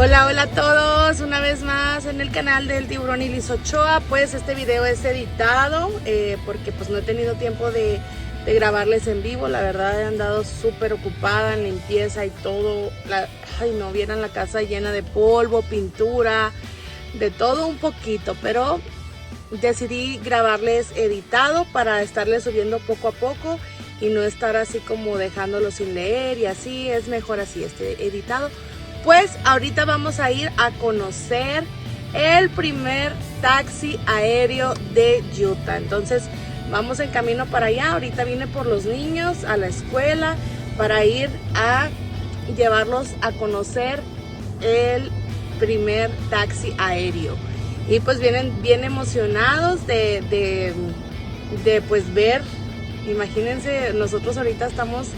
Hola, hola a todos, una vez más en el canal del Tiburón y Liz Ochoa. Pues este video es editado porque pues no he tenido tiempo de grabarles en vivo. La verdad he andado súper ocupada en limpieza y todo. Ay no, vieran la casa llena de polvo, pintura, de todo un poquito, pero decidí grabarles editado para estarles subiendo poco a poco y no estar así como dejándolo sin leer, y así es mejor así, editado. Pues ahorita vamos a ir a conocer el primer taxi aéreo de Utah. Entonces vamos en camino para allá. Ahorita vine por los niños a la escuela para ir a llevarlos a conocer el primer taxi aéreo. Y pues vienen bien emocionados de pues ver. Imagínense, nosotros ahorita estamos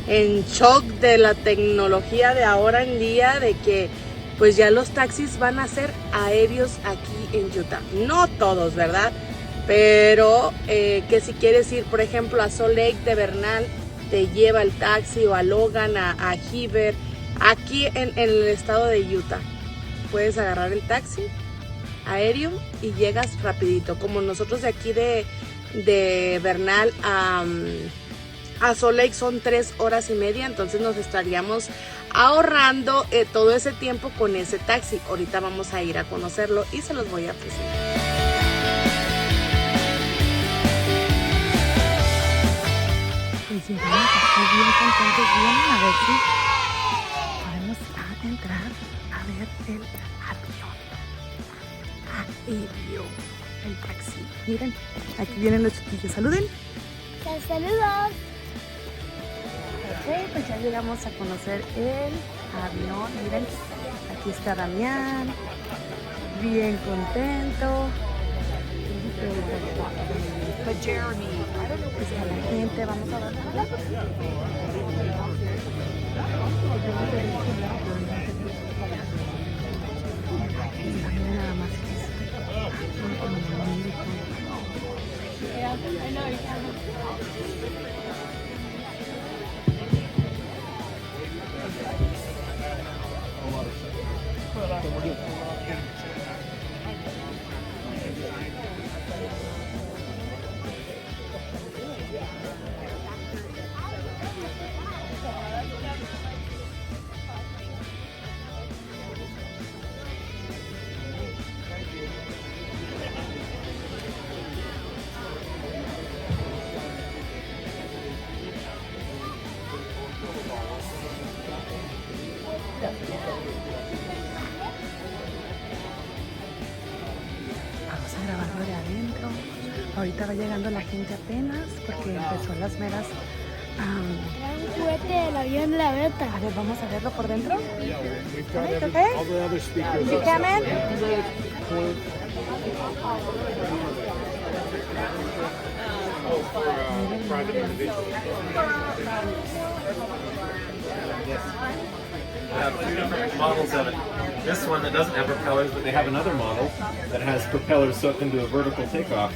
en shock de la tecnología de ahora en día, de que pues ya los taxis van a ser aéreos aquí en Utah. No todos, ¿verdad? Pero que si quieres ir, por ejemplo, a Salt Lake de Bernal, te lleva el taxi, o a Logan, a Heber, aquí en el estado de Utah. Puedes agarrar el taxi aéreo y llegas rapidito. Como nosotros de aquí de Bernal a Salt Lake son 3 horas y media, entonces nos estaríamos ahorrando todo ese tiempo con ese taxi. Ahorita vamos a ir a conocerlo y se los voy a presentar. Pues llegamos aquí bien contentos, vienen a ver si podemos entrar a ver el aéreo, el taxi. Miren, aquí vienen los chiquillos, saluden. Saludos. Ok, pues ya llegamos a conocer el avión. Miren, aquí está Damián, bien contento. Está la gente, vamos a ver. Miren nada más. Vamos a grabarlo de adentro. Ahorita va llegando la gente apenas porque empezó las meras. Trae un juguete del avión de la beta. A ver, vamos a verlo por dentro. Okay. All the other speakers. You come in? Private individuals. Yes. They have 2 different models of it. This one that doesn't have propellers, but they have another model that has propellers so it can do a vertical takeoff.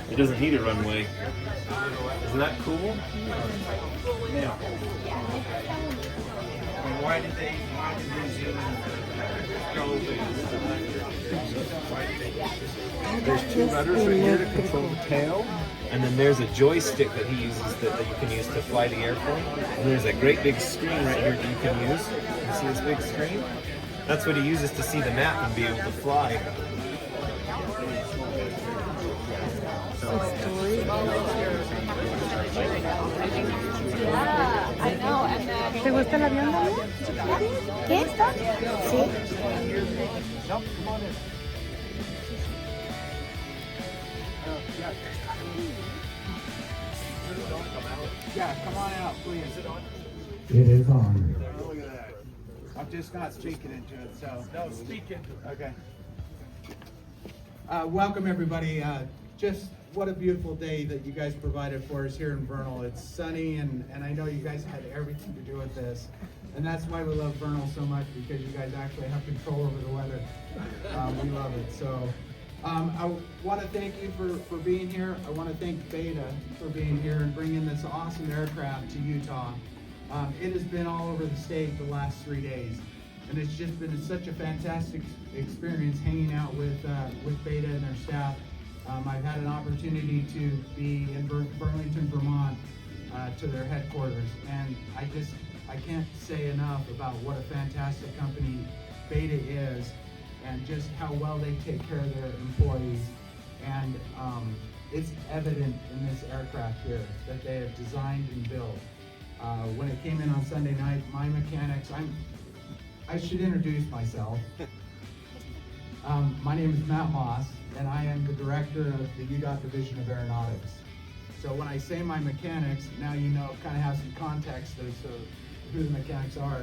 It doesn't need a runway. Isn't that cool? Yeah. Why did they zoom in? There's 2 rudders right here to control the tail. And then there's a joystick that he uses that you can use to fly the airplane. And there's a great big screen right here that you can use. You see this big screen? That's what he uses to see the map and be able to fly. ¿Te gusta el avión, Damián? ¿Qué? Sí. Yeah, come on out, please. It is on. Look at that. I'm just not speaking into it, so. No, speak into it. Okay. Welcome, everybody. Just what a beautiful day that you guys provided for us here in Vernal. It's sunny, and I know you guys had everything to do with this. And that's why we love Vernal so much, because you guys actually have control over the weather. We love it. So I want to thank you for being here. I want to thank Beta for being here and bringing this awesome aircraft to Utah. It has been all over the state the last 3 days. and it's just been such a fantastic experience hanging out with Beta and their staff. I've had an opportunity to be in Burlington, Vermont, to their headquarters, and I can't say enough about what a fantastic company Beta is, and just how well they take care of their employees. And it's evident in this aircraft here that they have designed and built. When it came in on Sunday night, my mechanics, I should introduce myself. My name is Matt Moss, and I am the director of the UDOT Division of Aeronautics. So when I say my mechanics, now you know, kind of have some context as to who the mechanics are.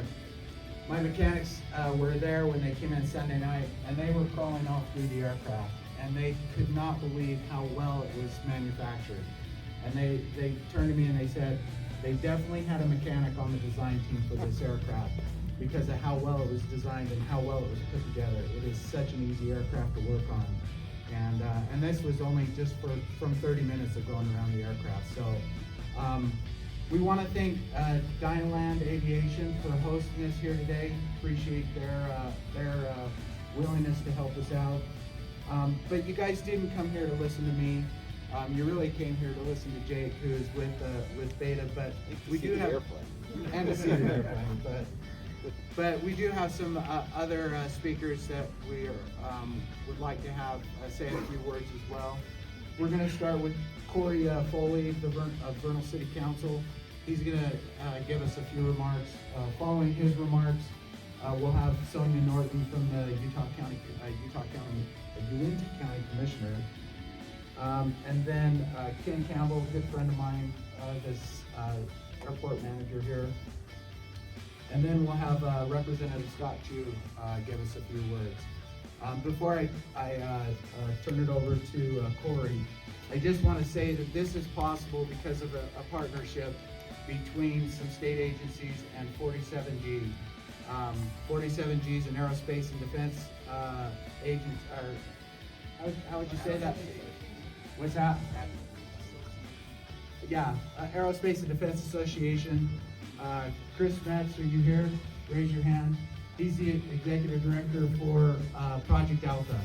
My mechanics were there when they came in Sunday night, and they were crawling all through the aircraft, and they could not believe how well it was manufactured. And they turned to me and they said, they definitely had a mechanic on the design team for this aircraft because of how well it was designed and how well it was put together. It is such an easy aircraft to work on. And this was only just from 30 minutes of going around the aircraft. So we want to thank Dynaland Aviation for hosting us here today. Appreciate their willingness to help us out. But you guys didn't come here to listen to me. You really came here to listen to Jake, who is with Beta. But we do have and to see the airplane. But we do have some other speakers that we would like to have say a few words as well. We're going to start with Corey Foley of Vernal City Council. He's going to give us a few remarks. Following his remarks, we'll have Sonia Norton from the Uinta County Commissioner. And then Ken Campbell, a good friend of mine, this airport manager here. And then we'll have Representative Scott Chu give us a few words. Before I turn it over to Corey, I just want to say that this is possible because of a partnership between some state agencies and 47G. 47G is an aerospace and defense agent, or how would you say that? What's that? Yeah, Aerospace and Defense Association. Chris Metz, are you here? Raise your hand. He's the executive director for Project Alpha.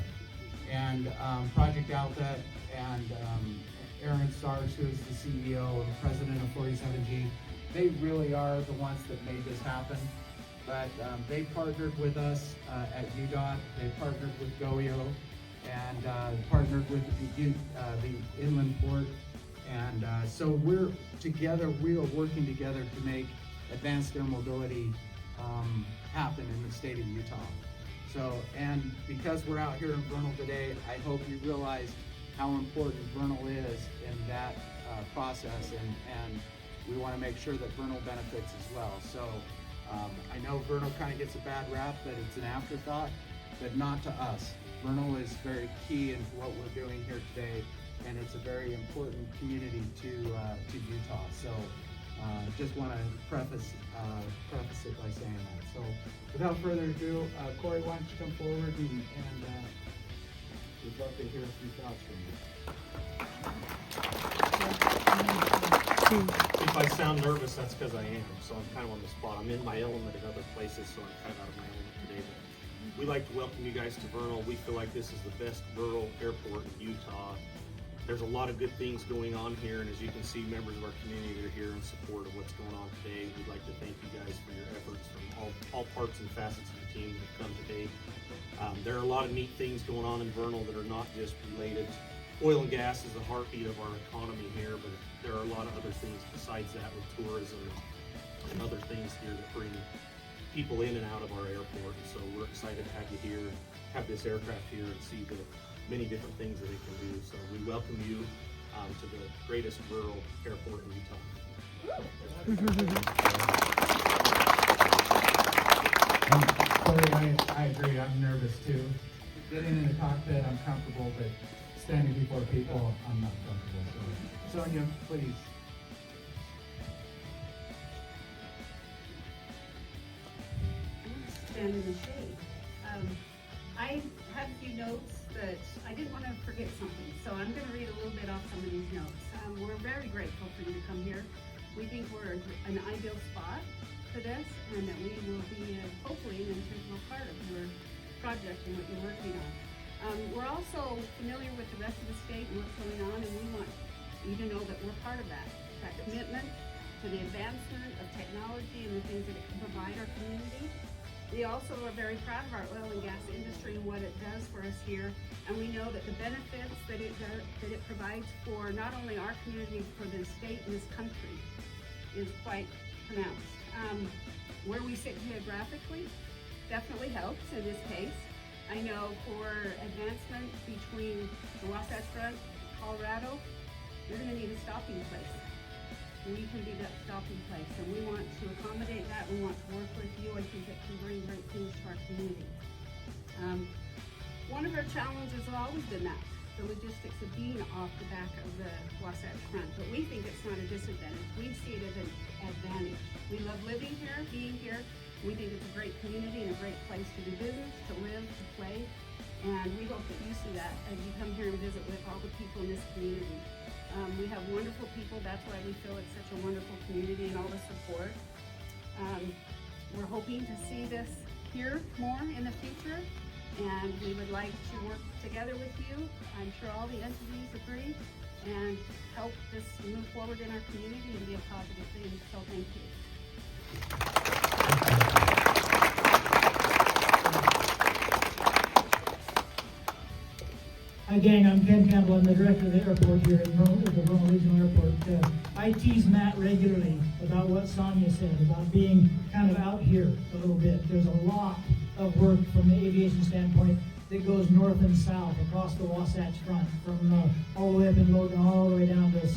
And Project Alpha and Aaron Stars, who is the CEO and president of 47G, they really are the ones that made this happen. But they partnered with us at UDOT. They partnered with GOEO and partnered with the Inland Port. And so we're working together to make advanced air mobility happen in the state of Utah. So, and because we're out here in Vernal today, I hope you realize how important Vernal is in that process, and we want to make sure that Vernal benefits as well. So I know Vernal kind of gets a bad rap, that it's an afterthought, but not to us. Vernal is very key in what we're doing here today, and it's a very important community to Utah. So just want to preface it by saying that. So without further ado, Corey, why don't you come forward and we'd love to hear a few thoughts from you. If I sound nervous, that's because I am. So I'm kind of on the spot. I'm in my element in other places, so I'm kind of out of my element today. But we'd like to welcome you guys to Vernal. We feel like this is the best rural airport in Utah. There's a lot of good things going on here, and as you can see, members of our community are here in support of what's going on today. We'd like to thank you guys for your efforts from all parts and facets of the team that have come today. There are a lot of neat things going on in Vernal that are not just related. Oil and gas is the heartbeat of our economy here, but there are a lot of other things besides that with tourism and other things here that bring people in and out of our airport. And so we're excited to have you here, have this aircraft here, and see the many different things that it can do. So we welcome you to the greatest rural airport in Utah. Corey, I agree. I'm nervous too. Getting in the cockpit, I'm comfortable, but standing before people, I'm not comfortable. So, Sonia, please. Stand in the shade. I had a few notes that I didn't want to forget something, so I'm going to read a little bit off some of these notes. We're very grateful for you to come here. We think we're an ideal spot for this, and that we will be hopefully an integral part of your project and what you're working on. We're also familiar with the rest of the state and what's going on, and we want you to know that we're part of that commitment to the advancement of technology and the things that it can provide our community. We also are very proud of our oil and gas industry and what it does for us here, and we know that the benefits that it provides for not only our community, for the state and this country is quite pronounced. Where we sit geographically definitely helps in this case. I know for advancement between the Wasatch Front, Colorado, you're going to need a stopping place. We can be that stopping place, and we want to accommodate that. We want to work with you. I think it can bring great things to our community. One of our challenges has always been that, the logistics of being off the back of the Wasatch Front, but we think it's not a disadvantage. We see it as an advantage. We love living here, being here. We think it's a great community and a great place to do business, to live, to play, and we hope that you see that as you come here and visit with all the people in this community. We have wonderful people. That's why we feel it's such a wonderful community and all the support. We're hoping to see this here more in the future, and we would like to work together with you. I'm sure all the entities agree, and help this move forward in our community and be a positive thing. So thank you. Hi gang, I'm Ken Campbell. I'm the director of the airport here at the Vernal Regional Airport. I tease Matt regularly about what Sonia said, about being kind of out here a little bit. There's a lot of work from the aviation standpoint that goes north and south across the Wasatch Front, from all the way up in Logan, all the way down to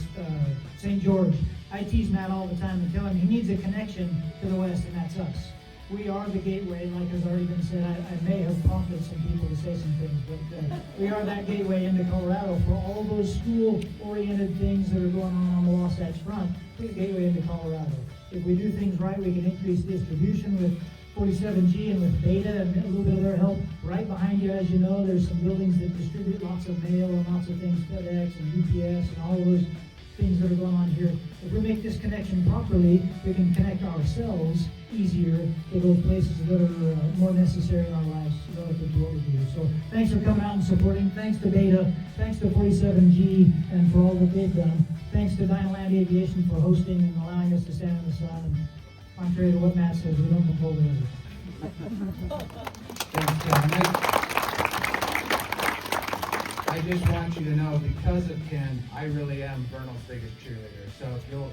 St. George. I tease Matt all the time and tell him he needs a connection to the west, and that's us. We are the gateway, like has already been said. I may have prompted some people to say some things, but we are that gateway into Colorado for all those school-oriented things that are going on the Wasatch Front. We're the gateway into Colorado. If we do things right, we can increase distribution with 47G and with Beta and a little bit of their help. Right behind you, as you know, there's some buildings that distribute lots of mail and lots of things, FedEx and UPS and all of those things that are going on here. If we make this connection properly, we can connect ourselves easier to those places that are more necessary in our lives relative to what we do. So thanks for coming out and supporting. Thanks to Beta. Thanks to 47G and for all that they've done. Thanks to Dine Land Aviation for hosting and allowing us to stand in the sun. And contrary to what Matt says, we don't control the weather. Thanks, Ken. I just want you to know, because of Ken, I really am Vernal's biggest cheerleader. So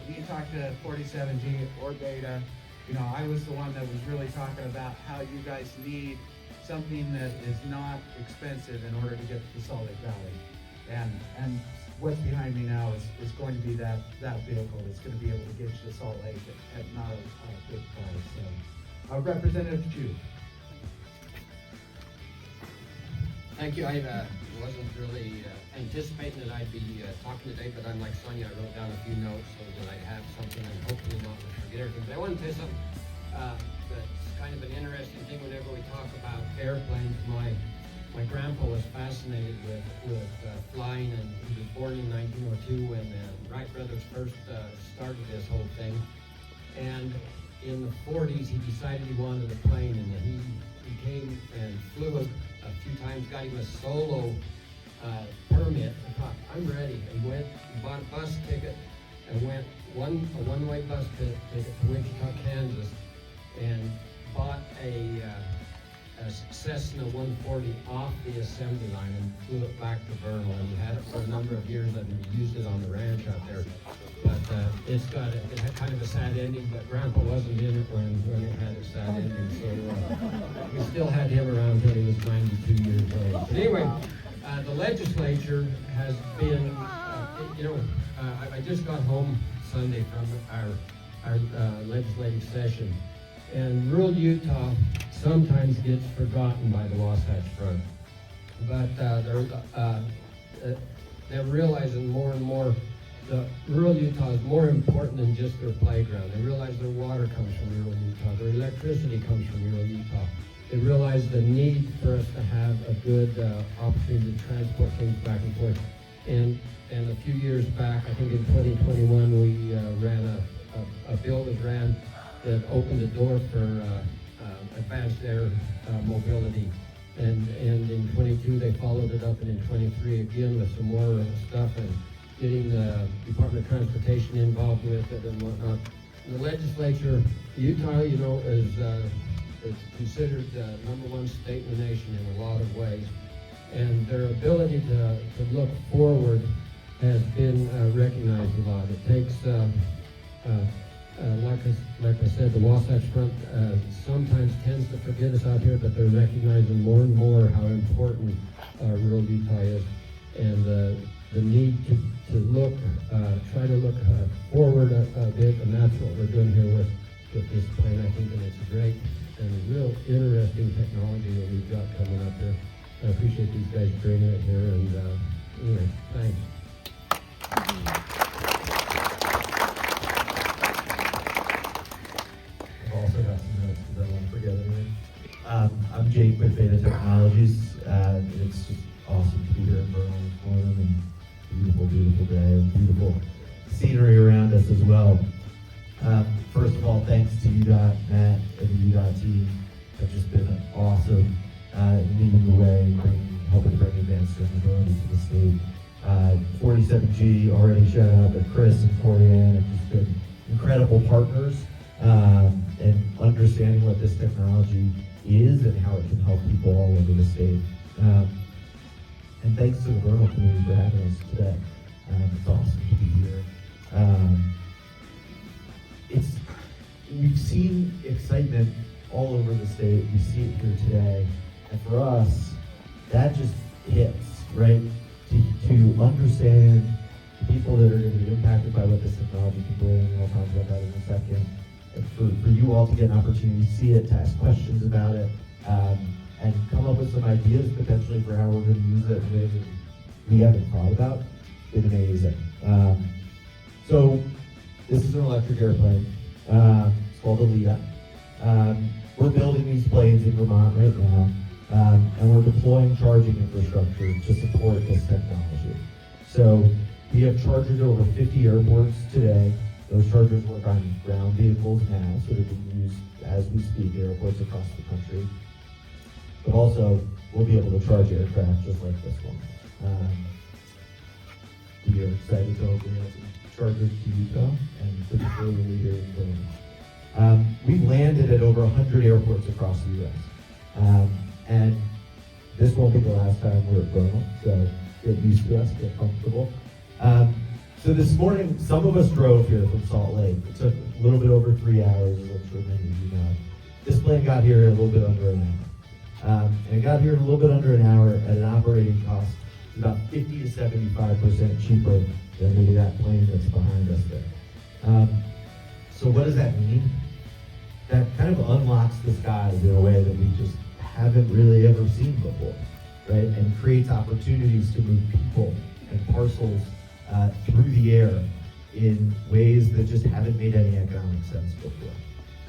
if you talk to 47G or Beta, you know, I was the one that was really talking about how you guys need something that is not expensive in order to get to Salt Lake Valley. And what's behind me now is going to be that vehicle that's going to be able to get you to Salt Lake at not a big price. So, Representative Chu. Thank you. I wasn't really anticipating that I'd be talking today, but I'm like Sonia, I wrote down a few notes so that I have something and hopefully not forget everything. But I want to tell you something that's kind of an interesting thing whenever we talk about airplanes. My grandpa was fascinated with flying, and he was born in 1902 when the Wright brothers first started this whole thing. And in the 40s, he decided he wanted a plane, and he came and flew a few times, got him a solo permit, and thought, I'm ready. And went and bought a bus ticket and went a one-way bus ticket to Wichita, Kansas, and bought a Cessna 140 off the assembly line and flew it back to Vernal. And we had it for a number of years, and we used it on the ranch out there. But it had kind of a sad ending, but Grandpa wasn't in it when it had a sad ending, so we still had him around until he was 92 years old. But anyway, the legislature has been, I just got home Sunday from our legislative session, and rural Utah sometimes gets forgotten by the Wasatch Front, but they're realizing more and more that rural Utah is more important than just their playground. They realize their water comes from rural Utah, their electricity comes from rural Utah. They realize the need for us to have a good opportunity to transport things back and forth. And a few years back, I think in 2021, we ran a bill was ran that opened the door for advanced air mobility. And in 22 they followed it up, and in 23 again with some more stuff and getting the Department of Transportation involved with it and whatnot. The legislature, Utah, you know, is considered the #1 state in the nation in a lot of ways, and their ability to look forward has been recognized a lot. It takes, like I said, the Wasatch Front sometimes tends to forget us out here, but they're recognizing more and more how important rural Utah is, and the need to look, try to look forward a bit, and that's what we're doing here with this plane, I think, and it's great and a real interesting technology that we've got coming up here. I appreciate these guys bringing it here, and anyway, thanks. I've also got some notes because I won't forget anything. I'm Jake with Beta Technologies. It's just awesome to be here in Vernal this morning, and beautiful, beautiful day, and beautiful scenery around us as well. First of all, thanks to UDOT, Matt, and the UDOT team. Have just been awesome leading the way, helping bring advanced sustainability to the state. 47G, already shout out to Chris and Corianne, have just been incredible partners, and understanding what this technology is and how it can help people all over the state. And thanks to the Vernal community for having us today. It's awesome to be here. We've seen excitement all over the state. We see it here today. And for us, that just hits, right? To understand the people that are going to be impacted by what this technology can bring, and I'll talk about that in a second. And for you all to get an opportunity to see it, to ask questions about it, and come up with some ideas potentially for how we're going to use it in ways that we haven't thought about. It's been amazing. So this is an electric airplane. It's called a Lita. We're building these planes in Vermont right now, and we're deploying charging infrastructure to support this technology. So we have chargers at over 50 airports today. Those chargers work on ground vehicles now, so they're being used as we speak at airports across the country. But also, we'll be able to charge aircraft just like this one. We are excited to open up some chargers to Utah, and particularly here in Vermont. We've landed at over 100 airports across the U.S. And this won't be the last time we're at Vernal, so get used to us, get comfortable. So this morning, some of us drove here from Salt Lake. It took a little bit over 3 hours, as I'm sure many of you know. This plane got here in a little bit under an hour. And it got here in a little bit under an hour at an operating cost about 50 to 75% cheaper than maybe that plane that's behind us there. So what does that mean? That kind of unlocks the skies in a way that we just haven't really ever seen before, right? And creates opportunities to move people and parcels through the air in ways that just haven't made any economic sense before.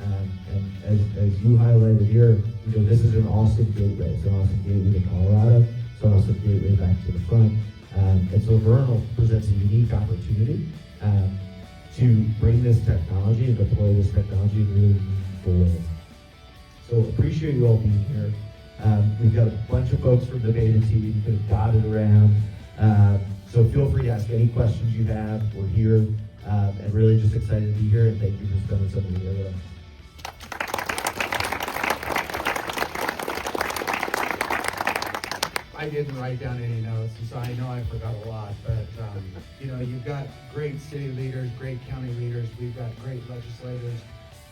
And as you highlighted here, you know, this is an awesome gateway. It's an awesome gateway to Colorado. It's an awesome gateway back to the front. And so Vernal presents a unique opportunity to bring this technology and deploy this technology in really meaningful ways. So appreciate you all being here. We've got a bunch of folks from the beta team kind of dotted around. So feel free to ask any questions you have. We're here and really just excited to be here, and thank you for spending some of the day with us. I didn't write down any notes, and so I know I forgot a lot, but you know, you've got great city leaders, great county leaders, we've got great legislators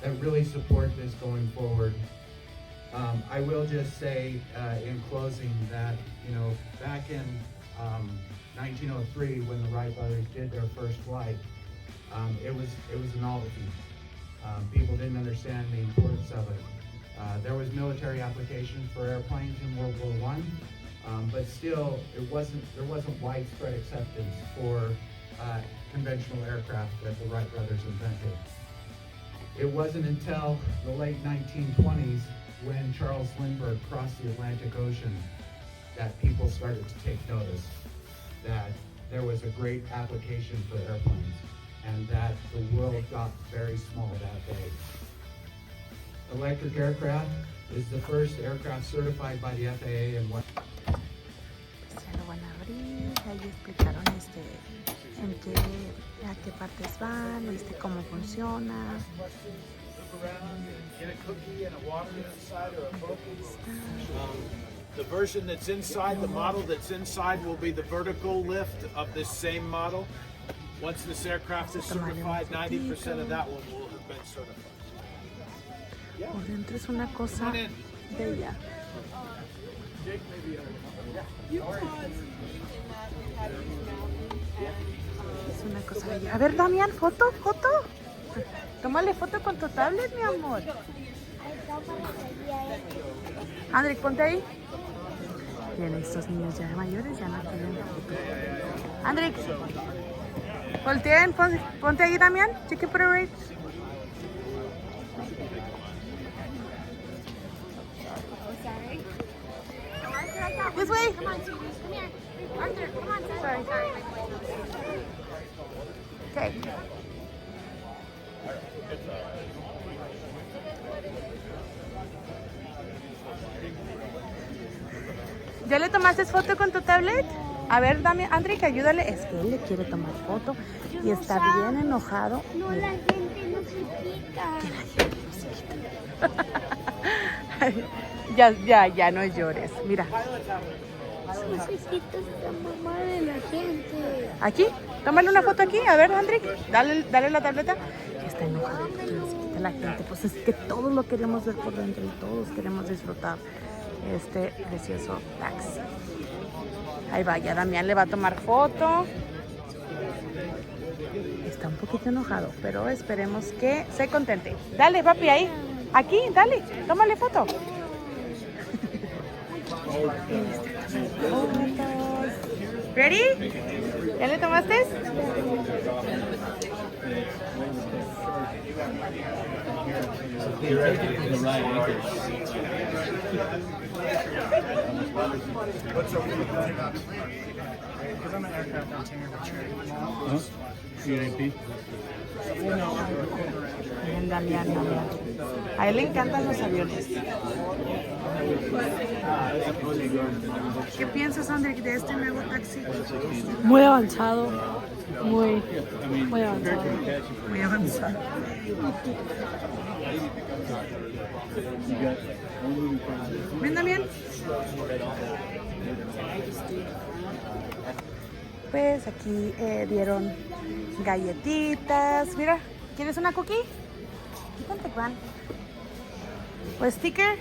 that really support this going forward. I will just say in closing that, you know, back in 1903, when the Wright brothers did their first flight, it was a novelty. People didn't understand the importance of it. There was military applications for airplanes in World War I. But still, there wasn't widespread acceptance for conventional aircraft that the Wright brothers invented. It wasn't until the late 1920s when Charles Lindbergh crossed the Atlantic Ocean that people started to take notice that there was a great application for airplanes and that the world got very small that day. electric aircraft. It's the first aircraft certified by the FAA and what. Ya lo van a abrir, ahí explicaron en qué, a qué partes van, cómo funciona. Get a cookie and a water inside or a book. The version that's inside, the model that's inside will be the vertical lift of this same model. Once this aircraft is certified, 90% of that one will have been certified. Por dentro es una cosa bella. Es una cosa bella. A ver, Damián, foto. Tómale foto con tu tablet, mi amor. André, ponte ahí. Bien, estos niños ya mayores ya no quieren foto. André, volteen, ponte ahí, Damián. Cheque por el This way. Come on, Susie. Come here. Arthur, come on, son. Sorry. Okay. ¿Ya le tomaste foto con tu tablet? A ver, dame, Andrick, ayúdale. Es que él le quiere tomar foto y está bien enojado. No, la gente no se quita. Que la gente no se quita. Ya no llores. Mira. Necesitas la mamá de la gente. ¿Aquí? Tómale una foto aquí. A ver, Andrick, dale la tableta. Está enojado porque no se quita la gente. Pues es que todos lo queremos ver por dentro y todos queremos disfrutar este precioso taxi. Ahí va, ya Damián le va a tomar foto. Está un poquito enojado, pero esperemos que se contente. Dale, papi, ahí. Aquí, dale, tómale foto. ¿Ready? ¿Ya le tomaste? Bien, Damián. A él le encantan los aviones. ¿Qué piensas, André, de este nuevo taxi? Muy avanzado. Muy avanzado. Muy avanzado. ¿Ven, Damián? Pues aquí dieron galletitas. Mira, ¿quieres una cookie? ¿Cuánto van? ¿O sticker?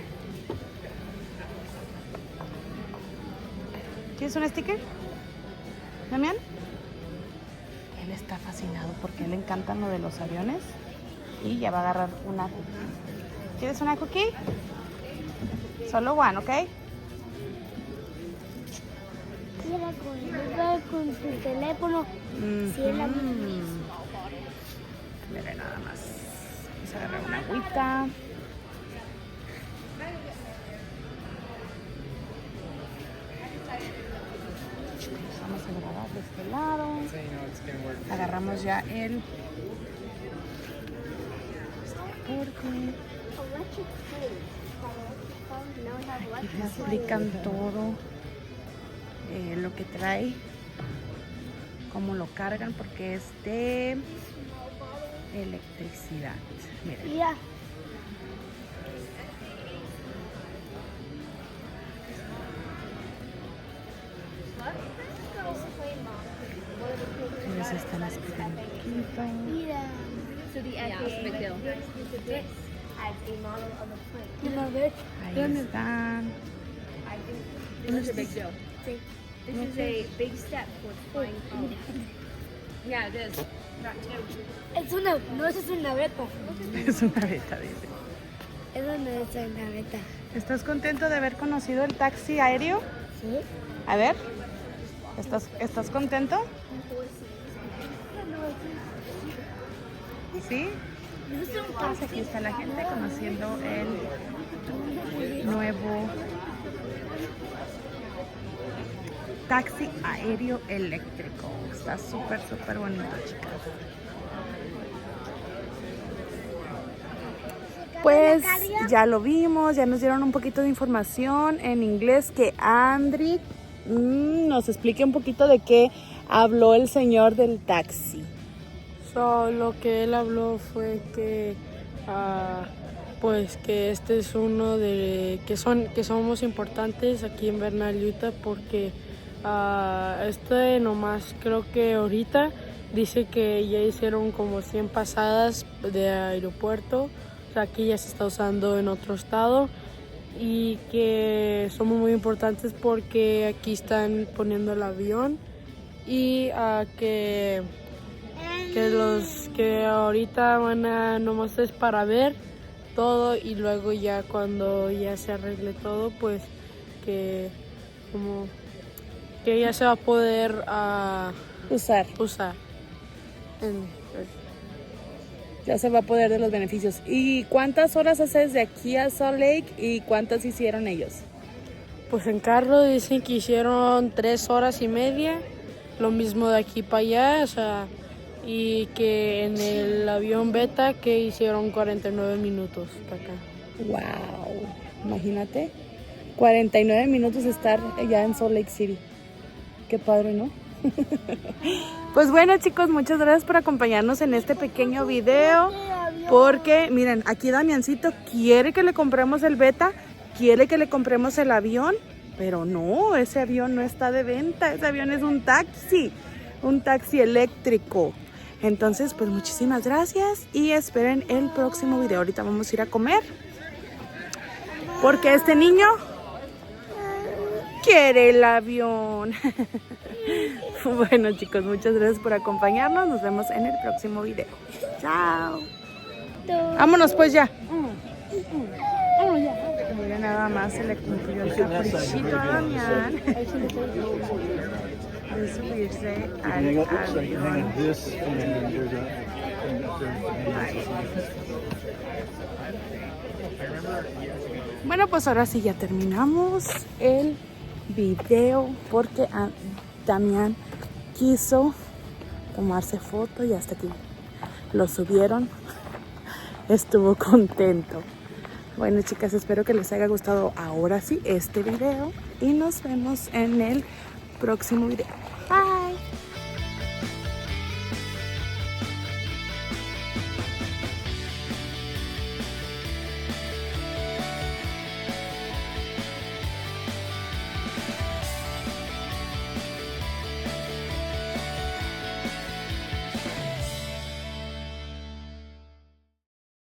¿Quieres un sticker? ¿Damián? Él está fascinado porque le encantan lo de los aviones y ya va a agarrar una cookie. ¿Quieres una cookie? Solo one, ¿ok? Con tu teléfono. Sí, es la Mira nada más. Vamos a agarrar una agüita. Vamos a grabar de este lado. Agarramos ya el aquí te explican todo lo que trae, cómo lo cargan, porque es de electricidad. Miren. Ya. Ellos están explicando un poquito. Mira. So the FAA As a model of a plane. A ver. Ahí están. This is a big deal. Sí. This is a big step towards flying college. Yeah, it is. That too. No, eso es una beta. Es una beta, dice. Eso no es una beta. ¿Estás contento de haber conocido el taxi aéreo? Sí. A ver, ¿estás contento? ¿Sí? Pues aquí está la gente conociendo el nuevo taxi aéreo eléctrico. Está súper bonito, chicas. Pues ya lo vimos, ya nos dieron un poquito de información en inglés, que Andri nos explique un poquito de qué habló el señor del taxi. Lo que él habló fue que pues que este es uno de que somos importantes aquí en Bernal, Utah, porque nomás creo que ahorita dice que ya hicieron como 100 pasadas de aeropuerto, o sea, aquí ya se está usando en otro estado, y que somos muy importantes porque aquí están poniendo el avión, y que los que ahorita van a nomás es para ver todo, y luego ya cuando ya se arregle todo, pues que como que ya se va a poder usar. Ya se va a poder de los beneficios. ¿Y cuántas horas haces de aquí a Salt Lake y cuántas hicieron ellos? Pues en carro dicen que hicieron 3 horas y media, lo mismo de aquí para allá, o sea, y que en el avión beta que hicieron 49 minutos para acá. Wow, imagínate, 49 minutos estar allá en Salt Lake City. Qué padre, ¿no? Pues bueno, chicos, muchas gracias por acompañarnos en este pequeño video, porque miren, aquí Damiancito quiere que le compremos el beta, quiere que le compremos el avión, pero no, ese avión no está de venta, ese avión es un taxi eléctrico. Entonces, pues muchísimas gracias y esperen el próximo video. Ahorita vamos a ir a comer, porque este niño quiere el avión. Bueno, chicos, muchas gracias por acompañarnos. Nos vemos en el próximo video. Chao. Vámonos pues ya. Mira, nada más se le cumplió el caprichito a Damián de subirse al avión. Bueno, pues ahora sí ya terminamos el video, porque Damián quiso tomarse foto y hasta que lo subieron estuvo contento. Bueno, chicas, espero que les haya gustado ahora sí este video y nos vemos en el próximo video.